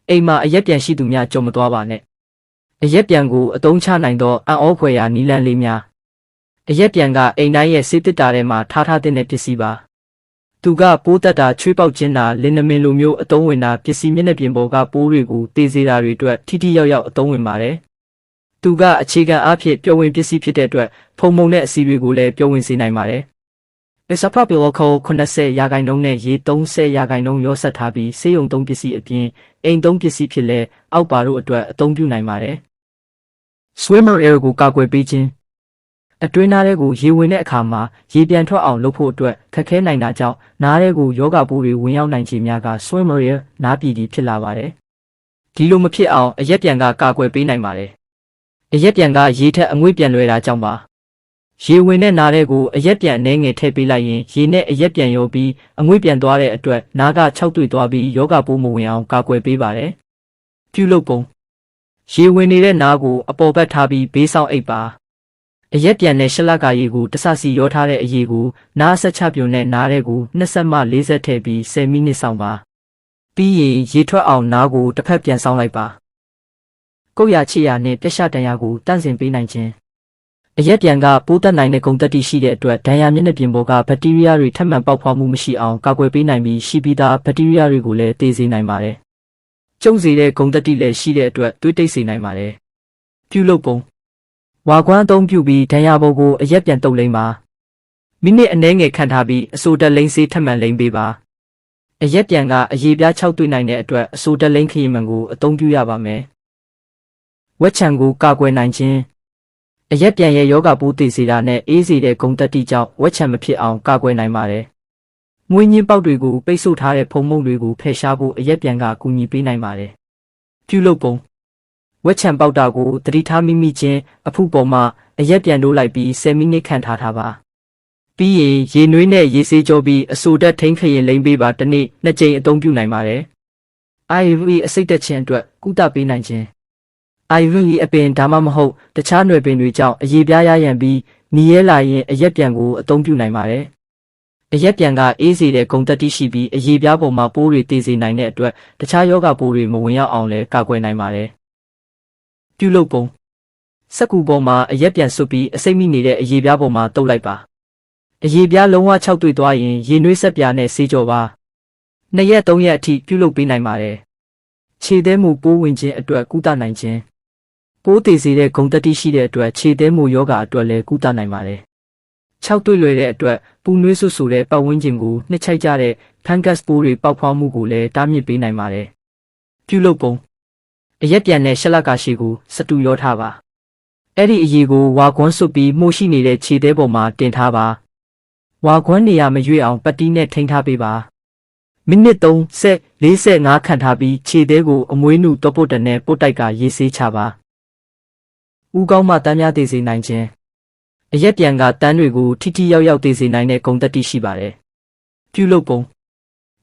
အိမ်မှာအရက်ပြန်ရှိသူများကြုံမသွားပါနဲ့အရက်ပြန်ကိုအသုံးချနိုင်သောအံ့ဩဖွယ်ရာနီလန်းလေးများအရက်ပြန်ကအိမ်တိုင်းရဲ့စေးတစ်တာထဲမှာထားတဲ့ပစ္စည်းပါသူကပိုးတက်တာချွေးပေါက်ခြင်းတာလင်းနမင်လိုမျိုးအသုံးဝင်တာပစ္စည်းမျက်နှာပြင်ပေါ်ကပိုးတွေကိုတေးစေတာတွေအတွက်ထိထိရောက်ရောက်အသုံးဝင်ပါတယ်သူကအခြေခံအားဖြင့်ပျော်ဝင်ပစ္စည်းဖြစ်တဲ့အတွက်ဖုံမုံတဲ့အစီတွေကိုလည်းပျော်ဝင်စေနိုင်ပါတယ်စပပီလောခေါ80%နဲ့ရေ30%ရောဆက်ထားပြီးဆေးရုံသုံးပစ္စည်းအပြင်အိမ်သုံးပစ္စည်းဖြစ်လဲအောက်ပါတို့အတွက်အသုံးပြုနိုင်ပါတယ် Swimmer Air ကိုကာကွယ်ပေးခြင်းအတွင်းနားထဲကိုရေဝင်တဲ့အခါမှာရေပြန်ထွက်အောင်လုပ်ဖို့အတွက်ခက်ခဲနိုင်တာကြောင့်နားထဲကိုယောဂပိုးတွေဝင်ရောက်နိုင်ခြေများက Swimmer Air နားပြည်ပြီးဖြစ်လာပါတယ်ဒီလိုမဖြစ်အောင်အရက်ပြန်ကကာကွယ်ပေးနိုင်ပါတယ်အရက်ပြန်ကရေထက်အငွေ့ပြန်လွယ်တာကြောင့်ပါရေဝင်တဲ့နားထဲကိုအရက်ပြန်အနေငယ်ထည့်ပေးလိုက်ရင်ရေနဲ့အရက်ပြန်ရောပြီးအငွေ့ပြန်သွားတဲ့အတွက်နားကခြောက်သွေ့သွားပြီးယောဂပိုးမဝင်အောင်ကာကွယ်ပေးပါတယ်ပြုလုပ်ပုံရေဝင်နေတဲ့နားကိုအပေါ်ဘက်ထားပြီးဘေးဆောင်အိပ်ပါအရက်ပြန်နဲ့ရှလကာရေကိုတဆစီရောထားတဲ့အရေကိုနားဆက်ချပြုံနဲ့နားထဲကို20မှ40ထည့်ပြီး10မိနစ်ဆောင်ပါပြီးရင်ရေထွက်အောင်နားကိုတစ်ဖက်ပြန်ဆောင်လိုက်ပါကုတ်ရချစ်ရနဲ့ပြက်ရှတန်ရကိုတန့်စင်ပေးနိုင်ခြင်းအရက်ပြန်ကပိုးသက်နိုင်တဲ့ဂုဏ်သတ္တိရှိတဲ့အတွက်ဒဏ်ရာမျက်နှာပြင်ပေါ်ကဘက်တီးရီးယားတွေထပ်မံပေါက်ဖွားမှုမရှိအောင်ကာကွယ်ပေးနိုင်ပြီးရှိပြီးသားဘက်တီးရီးယားတွေကိုလည်းတေးစေနိုင်ပါတယ်။ကျုံစေတဲ့ဂုဏ်သတ္တိလည်းရှိတဲ့အတွက်သွေးတိတ်စေနိုင်ပါတယ်။ပြုလုပ်ပုံဝါကွမ်းအသုံးပြုပြီးဒဏ်ရာပေါ်ကိုအရက်ပြန်တုပ်လိမ့်ပါ။မိနစ်အနည်းငယ်ခန့်ထားပြီးအဆိုတက်လိမ့်စေးထပ်မံလိမ့်ပေးပါ။အရက်ပြန်ကအရေပြား6တွေ့နိုင်တဲ့အတွက်အဆိုတက်လိမ့်ခရီးမှန်ကိုအသုံးပြုရပါမယ်။ဝက်ချံကိုကာကွယ်နိုင်ခြင်းအရက်ပြန်ရဲ့ယောဂပိုးသိစေတာနဲ့အေးစေတဲ့ဂုဏ်သတ္တိကြောင့်ဝက်ချံမဖြစ်အောင်ကာကွယ်နိုင်ပါတယ်။မွေးညင်းပေါက်တွေကိုပိတ်ဆို့ထားတဲ့ဖုံမုံတွေကိုဖယ်ရှားဖို့အရက်ပြန်ကကူညီပေးနိုင်ပါတယ်။ပြုလုပ်ပုံဝက်ချံပေါက်တာကိုသတိထားမိချင်းအဖုပေါ်မှာအရက်ပြန်တိုးလိုက်ပြီး10မိနစ်ခန့်ထားပါ။ပြီးရင်ရေနွေးနဲ့ရေဆေးကြောပြီးအဆိုတက်ထိန်းခရင်လိမ့်ပေးပါတစ်နေ့2ကြိမ်အသုံးပြုနိုင်ပါတယ်။ IV အစိတ်တက်ခြင်းအတွက်ကုသပေးနိုင်ခြင်းIV အပင်ဒါမှမဟုတ်တခြားຫນွယ်ပင်တွေကြောင့်အရေပြားရရန်ပြီးနီးရဲလာရင်အရက်ပြန်ကိုအသုံးပြုနိုင်ပါတယ်။အရက်ပြန်ကအေးစေတဲ့ဂုဏ်သတ္တိရှိပြီးအရေပြားပေါ်မှာပိုးတွေတေးစေနိုင်တဲ့အတွက်တခြားယောဂပိုးတွေမဝင်ရောက်အောင်လည်းကာကွယ်နိုင်ပါတယ်။ပြုလုပ်ပုံစက္ကူပေါ်မှာအရက်ပြန်ဆွတ်ပြီးအစိမ့်မိနေတဲ့အရေပြားပေါ်မှာတုပ်လိုက်ပါ။အရေပြားလုံးဝ6တွေ့သွားရင်ရေနွေးဆက်ပြားနဲ့ဆေးကြောပါ။2ရက်3ရက်အထိပြုလုပ်ပေးနိုင်ပါတယ်။ခြေသေးမှုပိုးဝင်ခြင်းအတွက်ကုသနိုင်ခြင်းပိုးသေးစေတဲ့ဂုဏ်သတ္တိရှိတဲ့အတွက်ခြေသေးမှုယောဂအတွက်လည်းကုသနိုင်ပါတယ်။6တွေ့လွယ်တဲ့အတွက်ပူနွေးဆွဆိုတဲ့ပတ်ဝန်းကျင်ကိုနှစ်ချိုက်ကြတဲ့ဖန်ဂတ်ပိုးတွေပေါက်ဖွားမှုကိုလည်းတားမြစ်ပေးနိုင်ပါတယ်။ပြုလုပ်ပုံအရက်ပြန်နဲ့ရှလကာရှည်ကိုစတူရောထားပါ။အဲ့ဒီအရေကိုဝါကွန်းဆွပြီးမှုရှိနေတဲ့ခြေသေးပေါ်မှာတင်ထားပါ။ဝါကွန်းနေရာမရွေ့အောင်ပတ်တီးနဲ့ထိန်းထားပေးပါ။မိနစ်30-45ခန့်ထားပြီးခြေသေးကိုအမွေးနုတော့ပုတ်တနဲ့ပုတ်တိုက်ကရေဆေးချပါဦးကောင်းမှတန်းများသေးစေနိုင်ခြင်းအရက်ပြန်ကတန်းတွေကိုထိထိရောက်ရောက်သေးစေနိုင်တဲ့ဂုဏ်သတ္တိရှိပါတယ်ပြုလုပ်ပုံ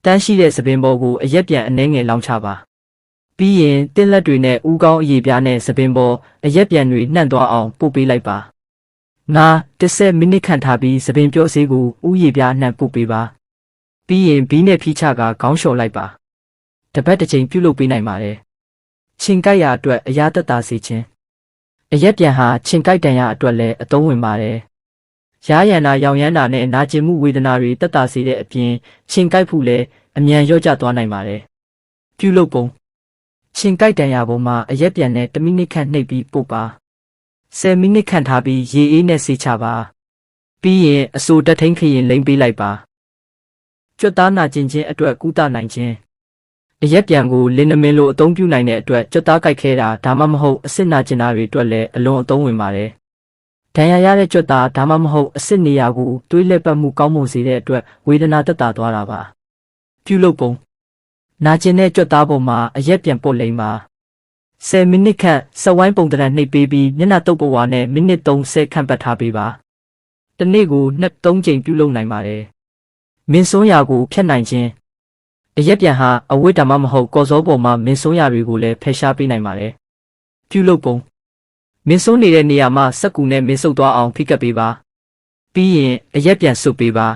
တန်းရှိတဲ့သပင်ပေါ်ကိုအရက်ပြန်အနှဲငယ်လောင်းချပါပြီးရင်တင်းလက်တွေနဲ့ဦးကောင်းအရေပြားနဲ့သပင်ပေါ်အရက်ပြန်တွေနှံ့သွားအောင်ပို့ပေးလိုက်ပါ10မိနစ်ခန့်ထားပြီးသပင်ပြော့ဆေးကိုဦးရေပြားနှံ့ပို့ပေးပါပြီးရင်ဘီးနဲ့ဖိချကခေါင်းလျှော်လိုက်ပါတပတ်တစ်ချိန်ပြုလုပ်ပေးနိုင်ပါတယ်ခြင်ကိုက်ရာအတွက်အရာသက်သာစေခြင်းအရက်ပြန်ဟာခြင်ကိုက်တန်ရအတွက်လည်းအသုံးဝင်ပါတယ်။ရားရန်နာရောင်ရမ်းတာနဲ့နာကျင်မှုဝေဒနာတွေတက်တာစေတဲ့အပြင်ခြင်ကိုက်ဖို့လည်းအမြန်လျော့ကျသွားနိုင်ပါတယ်။ပြုလုပ်ပုံခြင်ကိုက်တန်ရပေါ်မှာအရက်ပြန်နဲ့1မိနစ်ခန့်နှိပ်ပြီးပို့ပါ10မိနစ်ခန့်ထားပြီးရေအေးနဲ့ဆေးချပါပြီးရင်အဆိုတက်ထိန်ခရင်လိမ့်ပေးလိုက်ပါကြွက်သားနာကျင်ခြင်းအတွက်ကုသနိုင်ခြင်းအရက်ပြန်ကိုလင်းနမင်းလိုအသုံးပြုနိုင်တဲ့အတွက်ကြွက်သားကိုက်ခဲတာဒါမှမဟုတ်အစစ်နာကျင်တာတွေအတွက်လည်းအလွန်အသုံးဝင်ပါတယ်။ဒဏ်ရာရတဲ့ကြွက်သားဒါမှမဟုတ်အစစ်နေရာကိုတွေးလက်ပတ်မှုကောင်းမွန်စေတဲ့အတွက်ဝေဒနာသက်သာသွားတာပါ။ပြုလုပ်ပုံနာကျင်တဲ့ကြွက်သားပေါ်မှာအရက်ပြန်ပုတ်လိမ့်ပါ10မိနစ်ခန့်စက်ဝိုင်းပုံတရံနှိပ်ပေးပြီးမျက်နှာတုပ်ပဝါနဲ့မိနစ်30ခန့်ပတ်ထားပေးပါ။တစ်နေ့ကို2-3ကြိမ်ပြုလုပ်နိုင်ပါတယ်။မင်းစွန်းရာကိုဖျက်နိုင်ခြင်းအရက်ပြန်ဟာအဝိဒါမှမဟုတ်ကော်စောပေါ်မှာမင်းစွန်းရာတွေကိုလည်းဖယ်ရှားပေးနိုင်ပါတယ်။ပြုလုပ်ပုံမင်းစွန်းနေတဲ့နေရာမှာစက်ကူနဲ့မင်းဆုပ်သွားအောင်ဖိကပ်ပေးပါ။ပြီးရင်အရက်ပြန်ဆုပ်ပေးပါ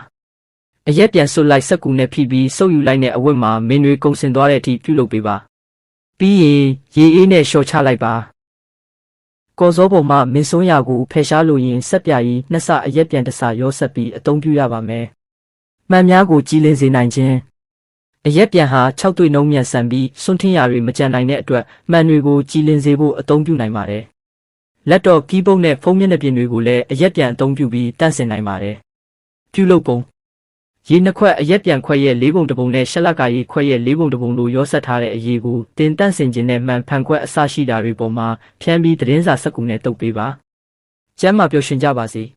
။အရက်ပြန်ဆုပ်လိုက်စက်ကူနဲ့ဖိပြီးဆုပ်ယူလိုက်တဲ့အဝတ်မှာမင်းတွေကုံစင်သွားတဲ့အထိပြုလုပ်ပေးပါ ပြီးရင်ရေအေးနဲ့လျှော်ချလိုက်ပါကော်စောပေါ်မှာမင်းစွန်းရာကိုဖယ်ရှားလို့ရင်ဆက်ပြာကြီးနှစ်ဆအရက်ပြန်တစ်ဆရောဆက်ပြီးအသုံးပြုရပါမယ်။မှန်များကိုကြည်လင်စေနိုင်ခြင်းအရက်ပြန်ဟာ6တွေ့နှုံးမြန်ဆန်ပြီးစွန့်ထင်းရာတွေမကြံနိုင်တဲ့အတွက်မှန်တွေကိုကြည်လင်စေဖို့အသုံးပြုနိုင်ပါတယ်။လက်တော့ကီးဘုတ်နဲ့ဖုန်းမျက်နှာပြင်တွေကိုလည်းအရက်ပြန်အသုံးပြုပြီးတန့်စင်နိုင်ပါတယ်။ပြုလုပ်ပုံရေနှစ်ခွက်အရက်ပြန်ခွက်ရဲ့၄ပုံတစ်ပုံနဲ့ရှက်လက်ကရေခွက်ရဲ့၄ပုံတစ်ပုံလိုရောဆက်ထားတဲ့အရေကိုတင်တန့်စင်ခြင်းနဲ့မှန်ဖန်ခွက်အစရှိတာတွေပေါ်မှာဖြန်းပြီးသတင်းစာစက္ကူနဲ့တုပ်ပေးပါ။ကျမ်းမာပျော်ရွှင်ကြပါစေ။